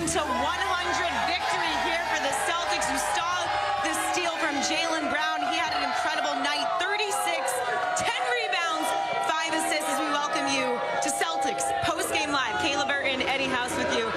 to 100 victory here for the Celtics. You saw the steal from Jaylen Brown. He had an incredible night. 36, 10 rebounds, 5 assists as we welcome you to Celtics Post-Game Live. Kayla Burton, Eddie House with you.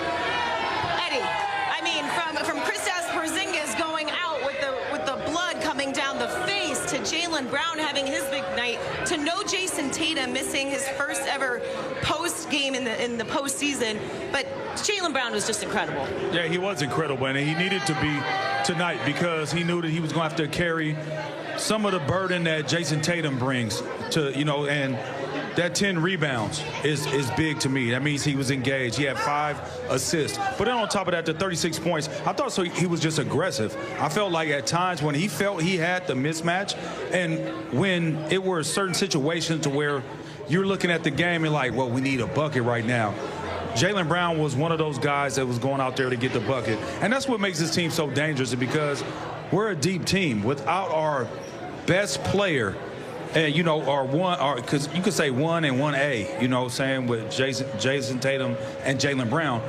Eddie, I mean, from Kristaps Porzingis going out with the blood coming down the face to Jaylen Brown having his big night to no Jason Tatum missing his first ever post game in the postseason. But Jaylen Brown was just incredible. Yeah, he was incredible, and he needed to be tonight because he knew that he was going to have to carry some of the burden that Jason Tatum brings to, you know, and that 10 rebounds is big to me. That means he was engaged. He had 5 assists. But then on top of that, the 36 points, I thought he was just aggressive. I felt like at times when he felt he had the mismatch and when it were certain situations to where you're looking at the game and like, well, we need a bucket right now. Jaylen Brown was one of those guys that was going out there to get the bucket. And that's what makes this team so dangerous, because we're a deep team. Without our best player, and, you know, because you could say 1 and 1A, you know what I'm saying, with Jason Tatum and Jaylen Brown.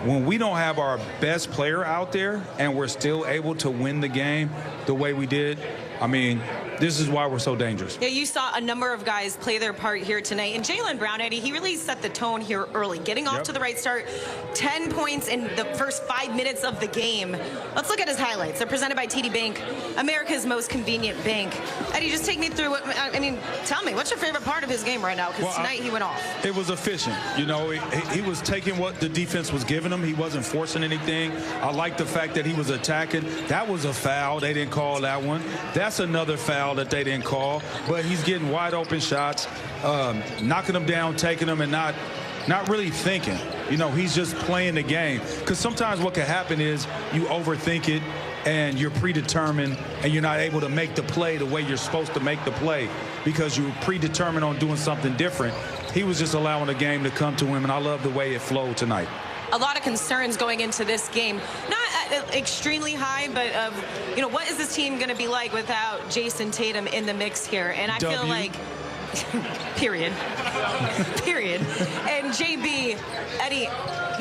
When we don't have our best player out there and we're still able to win the game the way we did, I mean, this is why we're so dangerous. Yeah, you saw a number of guys play their part here tonight. And Jaylen Brown, Eddie, he really set the tone here early, getting off to the right start. 10 points in the first 5 minutes of the game. Let's look at his highlights. They're presented by TD Bank, America's most convenient bank. Eddie, just take me through what, I mean, tell me, what's your favorite part of his game right now? Because tonight he went off. It was efficient. You know, he was taking what the defense was giving him. He wasn't forcing anything. I like the fact that he was attacking. That was a foul. They didn't call that one. That's another foul that they didn't call, but he's getting wide open shots, knocking them down, taking them, and not really thinking. You know, he's just playing the game. Because sometimes what can happen is you overthink it and you're predetermined and you're not able to make the play the way you're supposed to make the play because you're predetermined on doing something different. He was just allowing the game to come to him, and I love the way it flowed tonight. A lot of concerns going into this game, not extremely high, but you know, what is this team going to be like without Jason Tatum in the mix here? And I feel like, period. And JB, Eddie,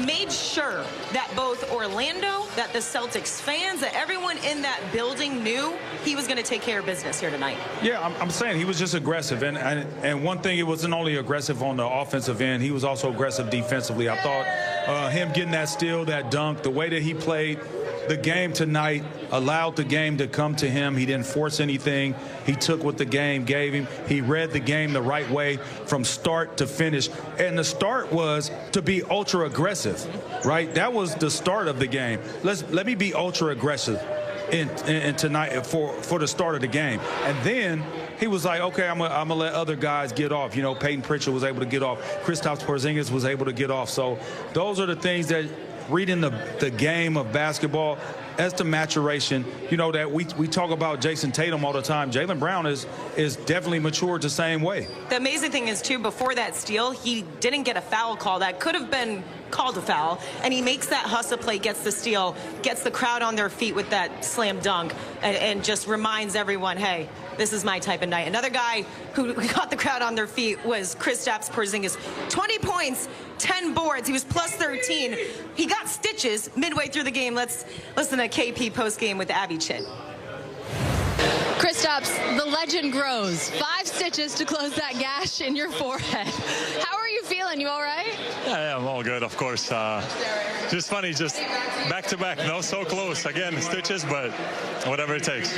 made sure that both Orlando, that the Celtics fans, that everyone in that building knew he was going to take care of business here tonight. Yeah, I'm saying he was just aggressive. And one thing, it wasn't only aggressive on the offensive end, he was also aggressive defensively. I thought him getting that steal, that dunk, the way that he played the game tonight allowed the game to come to him. He didn't force anything. He took what the game gave him. He read the game the right way from start to finish. And the start was to be ultra aggressive, right? That was the start of the game. Let me be ultra aggressive in tonight for the start of the game. And then he was like, okay, I'm gonna let other guys get off. You know, Peyton Pritchard was able to get off. Kristaps Porzingis was able to get off. So those are the things that, reading the game of basketball, as the maturation, you know, that we talk about Jason Tatum all the time. Jaylen Brown is definitely matured the same way. The amazing thing is, too, before that steal, he didn't get a foul call. That could have been called a foul, and he makes that hustle play, gets the steal, gets the crowd on their feet with that slam dunk, and just reminds everyone, hey, this is my type of night. Another guy who got the crowd on their feet was Kristaps Porzingis. 20 points, 10 boards. He was plus 13. He got stitches midway through the game. Let's listen to KP postgame with Abby Chit. Kristaps, the legend grows. 5 stitches to close that gash in your forehead. How are you feeling? You all right? Yeah, I'm all good, of course. Just funny, just back-to-back, no, so close. Again, stitches, but whatever it takes.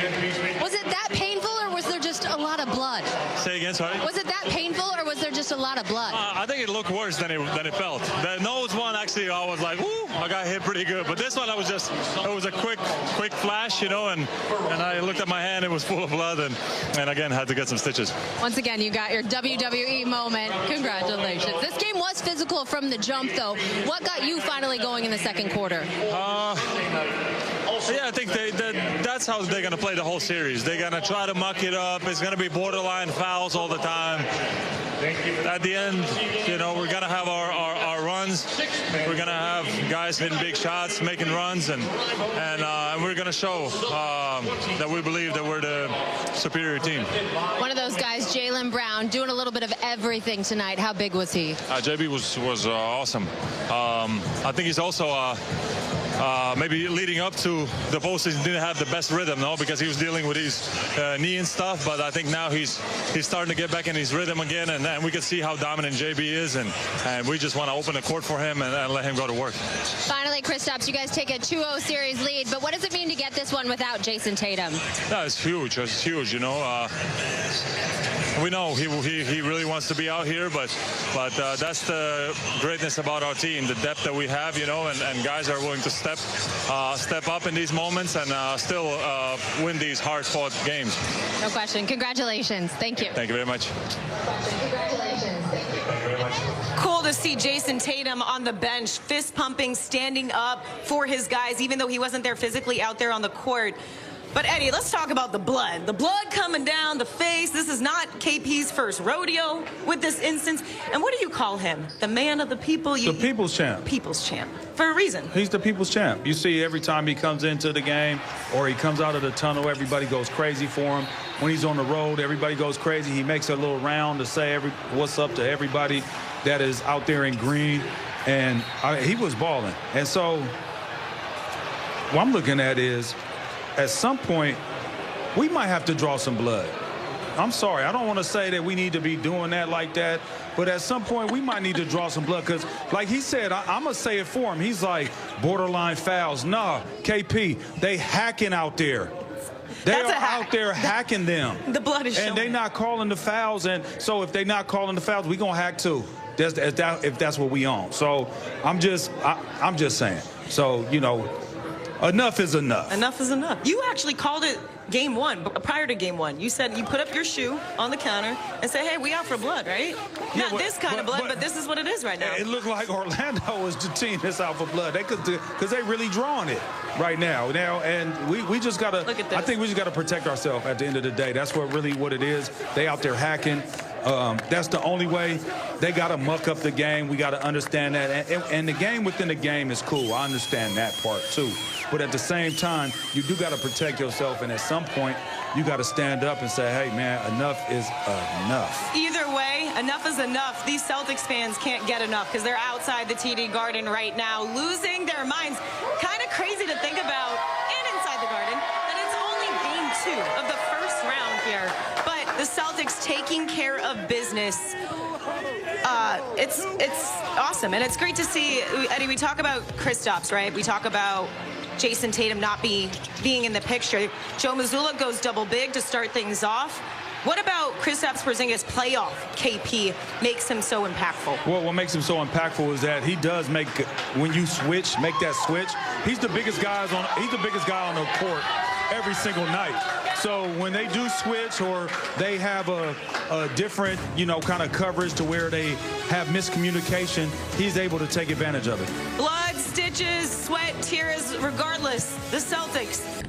Was it that painful, or was there just a lot of blood? Say again, sorry? Was it that painful, or was there just a lot of blood? I think it looked worse than it felt. The nose one, actually, I was like, woo, I got hit pretty good. But this one, it was a quick flash, you know, and I looked at my hand, it was full of blood, and again, had to get some stitches. Once again, you got your WWE moment. Congratulations. This game was physical from the jump, though. What got you finally going in the second quarter? Yeah, I think that's how they're going to play the whole series. They're going to try to muck it up. It's going to be borderline fouls all the time. at the end, you know, we're gonna have our runs. We're gonna have guys hitting big shots, making runs, and we're gonna show that we believe that we're the superior team. One of those guys, Jaylen Brown, doing a little bit of everything tonight. How big was he? JB was awesome. I think he's also maybe leading up to the postseason didn't have the best rhythm, no, because he was dealing with his knee and stuff. But I think now he's starting to get back in his rhythm again, and we can see how dominant JB is, and we just want to open the court for him and let him go to work. Finally, Kristaps, you guys take a 2-0 series lead, but what does it mean to get this one without Jason Tatum? No, it's huge. It's huge. You know, we know he really wants to be out here, but that's the greatness about our team, the depth that we have, you know, and guys are willing to step up in these moments and still win these hard-fought games. No question. Congratulations. Thank you. Thank you very much. Congratulations. Thank you. Cool to see Jason Tatum on the bench, fist pumping, standing up for his guys, even though he wasn't there physically out there on the court. But Eddie, let's talk about the blood. The blood coming down the face. This is not KP's first rodeo with this instance. And what do you call him? The man of the people? The people's champ. People's champ. For a reason. He's the people's champ. You see every time he comes into the game or he comes out of the tunnel, everybody goes crazy for him. When he's on the road, everybody goes crazy. He makes a little round to say what's up to everybody that is out there in green. And he was balling. And so what I'm looking at is, at some point, we might have to draw some blood. I'm sorry, I don't want to say that we need to be doing that like that, but at some point, we might need to draw some blood because, like he said, I'm going to say it for him. He's like, borderline fouls. Nah, KP, they hacking out there. They are out there hacking them. The blood is showing. And they not calling the fouls, and so if they not calling the fouls, we going to hack too. If that's what we own. So I'm just saying. So, you know, enough is enough. Enough is enough. You actually called it game one, prior to game one. You said you put up your shoe on the counter and said, hey, we out for blood, right? Yeah, Not this kind of blood, but this is what it is right now. It looked like Orlando was the team that's out for blood. Because they really drawing it right now. And we just got to, I think we just got to protect ourselves at the end of the day. That's what it is. They out there hacking. That's the only way. They got to muck up the game. We got to understand that. And the game within the game is cool. I understand that part, too. But at the same time, you do got to protect yourself. And at some point, you got to stand up and say, hey, man, enough is enough. Either way, enough is enough. These Celtics fans can't get enough because they're outside the TD Garden right now, losing their minds. Kind of crazy to think about, and inside the Garden, that it's only game 2 of the first round here. But the Celtics taking care of business. It's awesome, and it's great to see. Eddie, we talk about Kristaps, right? We talk about Jason Tatum not being in the picture. Joe Mazzulla goes double big to start things off. What about Kristaps Porzingis' playoff KP makes him so impactful? Well, what makes him so impactful is that he does make, when you make that switch, he's the biggest guy on the court every single night. So when they do switch or they have a different, kind of coverage to where they have miscommunication, he's able to take advantage of it. Blood, stitches, sweat, tears, regardless, the Celtics